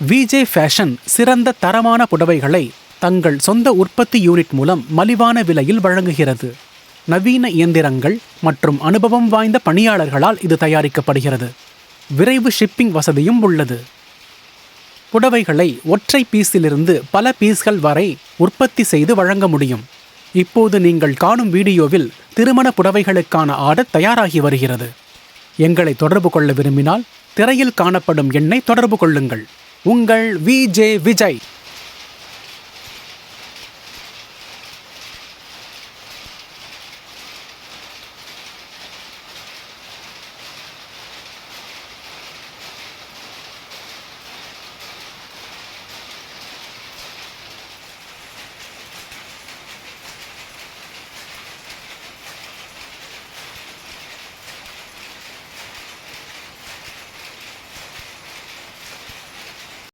VJ fashion சிறந்த தரமான புடவைகளை தங்கள் சொந்த உற்பத்தி யூனிட் மூலம் மலிவான விலையில் வழங்குகிறது. நவீன இயந்திரங்கள் மற்றும் அனுபவம் வாய்ந்த பணியாளர்களால் இது தயாரிக்கப்படுகிறது. விரைவு ஷிப்பிங் வசதியும் உள்ளது. புடவைகளை ஒற்றை பீஸிலிருந்து பல பீஸ்கள் வரை உற்பத்தி செய்து வழங்க முடியும். இப்போது நீங்கள் காணும் வீடியோவில் திருமண புடவைகளுக்கான ஆர்டர் தயாராகி வருகிறது. எங்களை தொடர்பு கொள்ள விரும்பினால் திரையில் காணப்படும் எண்ணை தொடர்பு கொள்ளுங்கள். உங்கள் விஜே விஜய்.